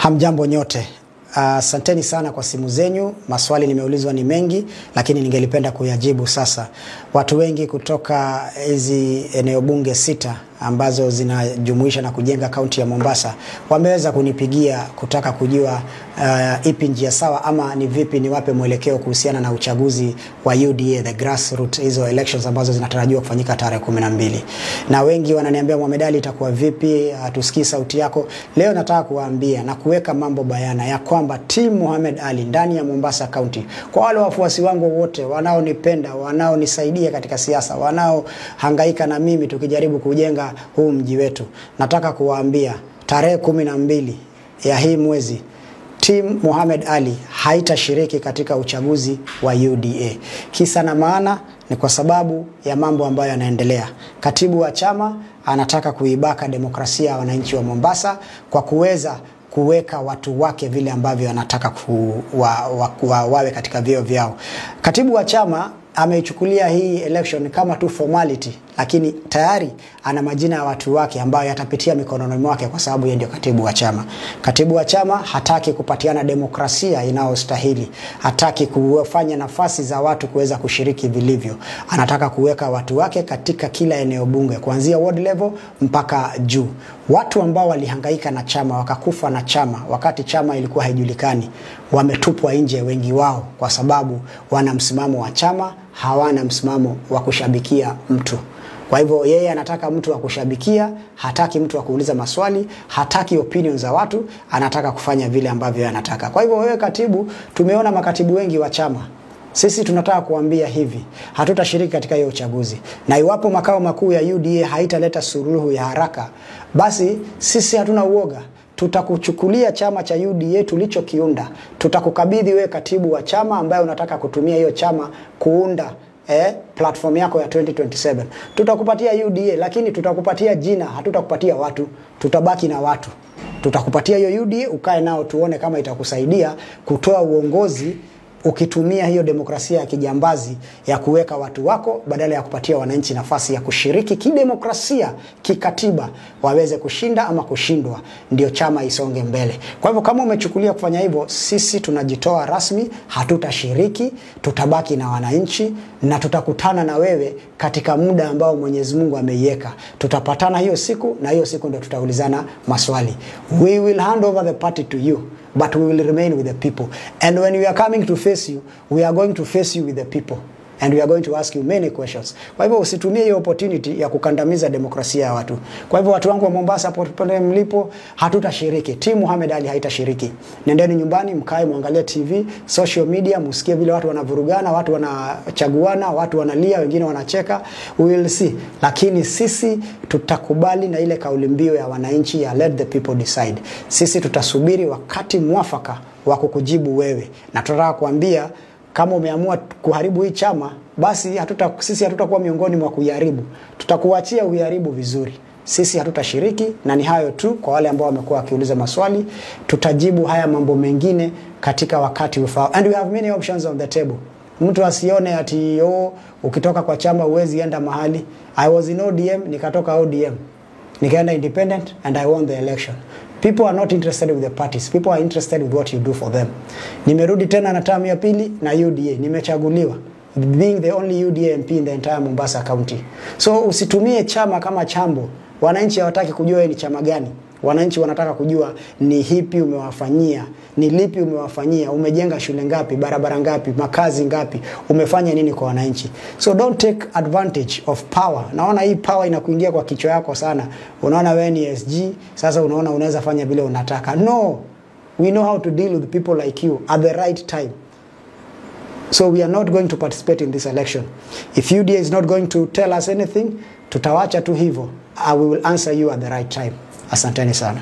Hamjambo nyote. Asanteni sana kwa simu zenyu. Maswali nimeulizwa ni mengi, lakini ningelipenda kuyajibu sasa. Watu wengi kutoka hizi eneo bunge 6 ambazo zinajumuisha na kujenga kaunti ya Mombasa wameweza kunipigia kutaka kujua ipi njia sawa ama ni vipi niwape mwelekeo kuhusiana na uchaguzi wa UDA, the grassroots, hizo elections ambazo zinatarajiwa kufanyika tarehe 12. Na wengi wananiambia Mohamed Ali itakuwa vipi, tusikii sauti yako. Leo nataka kuwaambia na kuweka mambo bayana ya kwamba team Mohamed Ali ndani ya Mombasa County, kwa wale wafuasi wangu wote wanaonipenda, wanaonisaidia katika siasa, wanaohangaika na mimi tukijaribu kujenga huu mji wetu, nataka kuwaambia tarehe 12 ya hii mwezi team Mohamed Ali haitashiriki katika uchaguzi wa UDA. Kisa na maana ni kwa sababu ya mambo ambayo yanaendelea. Katibu wa chama anataka kuibaka demokrasia ya wananchi wa Mombasa kwa kuweza kuweka watu wake vile ambavyo anataka wawe katika vyeo vyao. Katibu wa chama ameichukulia hii election kama tu formality, lakini tayari ana majina ya watu wake ambayo yatapitia mikononi mwake kwa sababu yeye ndio katibu wa chama. Katibu wa chama hataki kupatiana demokrasia inayostahili. Hataki kufanya nafasi za watu kuweza kushiriki vilivyo. Anataka kuweka watu wake katika kila eneo bunge kuanzia ward level mpaka juu. Watu ambao walihangaika na chama, wakakufa na chama wakati chama ilikuwa haijulikani, wametupwa nje wengi wao kwa sababu wana msimamo wa chama, hawana msimamo wa kushabikia mtu. Kwa hivyo yeye anataka mtu wa kushabikia, hataki mtu wa kuuliza maswali, hataki opinions za watu, anataka kufanya vile ambavyo anataka. Kwa hivyo wewe katibu, tumeona makatibu wengi wa chama. Sisi tunataka kuambia hivi, hatutashiriki katika hiyo uchaguzi. Na iwapo makao makuu ya UDA haitaleta suluhu ya haraka, basi sisi hatuna uoga. Tutakuchukulia chama cha UDA tulichokiunda. Tutakukabidhi wewe katibu wa chama ambaye unataka kutumia hiyo chama kuunda platform yako ya 2027. Tutakupatia UDA, lakini tutakupatia jina, hatutakupatia watu. Tutabaki na watu. Tutakupatia hiyo UDA, ukae nao tuone kama itakusaidia kutoa uongozi ukitumia hiyo demokrasia ya kijambazi ya kuweka watu wako badala ya kupatia wananchi nafasi ya kushiriki kidemokrasia, kikatiba, waweze kushinda ama kushindwa, ndio chama isonge mbele. Kwa hivyo kama umechukulia kufanya hivyo, sisi tunajitoa rasmi, hatutashiriki, tutabaki na wananchi na tutakutana na wewe katika muda ambao Mwenyezi Mungu ameiweka. Tutapatana hiyo siku na hiyo siku ndio tutaulizana maswali. We will hand over the party to you, but we will remain with the people. And when we are coming to face you, we are going to face you with the people. And we are going to ask you many questions. Kwa hivyo usitumie hiyo opportunity ya kukandamiza demokrasia ya watu. Kwa hivyo watu wangu wa Mombasa popote mlipo, hatutashiriki. Team Mohamed Ali haitashiriki. Nendeni nyumbani, mkae muangalie TV, social media, msikie vile watu wanavurugana, watu wanachaguana, watu wanalia, wengine wanacheka. We will see. Lakini sisi tutakubali na ile kauli mbiu ya wananchi ya let the people decide. Sisi tutasubiri wakati mwafaka wa kukujibu wewe. Na tunataka kuambia kama umeamua kuharibu hii chama, basi sisi hatutakuwa miongoni mwa kuiharibu. Tutakuachia uiharibu vizuri. Sisi hatutashiriki, na ni hayo tu kwa wale ambao wamekuwa wakiuliza maswali. Tutajibu haya mambo mengine katika wakati ufao. And we have many options on the table. Mtu asione ati ukitoka kwa chama huwezi enda mahali. I was in ODM, nikatoka ODM. Nikaenda independent and I won the election. People are not interested with the parties. People are interested with what you do for them. Nimerudi tena na term ya pili na UDA. Nimechaguliwa, being the only UDA MP in the entire Mombasa County. So usitumie chama kama chambo. Wananchi hawataki kujua ni chama gani. Wananchi wanataka kujua ni hipi umewafanyia, ni lipi umewafanyia, umejenga shule ngapi, barabara ngapi, makazi ngapi, umefanya nini kwa wananchi. So don't take advantage of power. Naona hii power inakuingia kwa kichwa yako sana. Unaona wewe ni SG, sasa unaona unaweza fanya vile unataka. No. We know how to deal with people like you at the right time. So we are not going to participate in this election. If UDA is not going to tell us anything, tutawacha tu hivyo. I will answer you at the right time. Asanteni sana.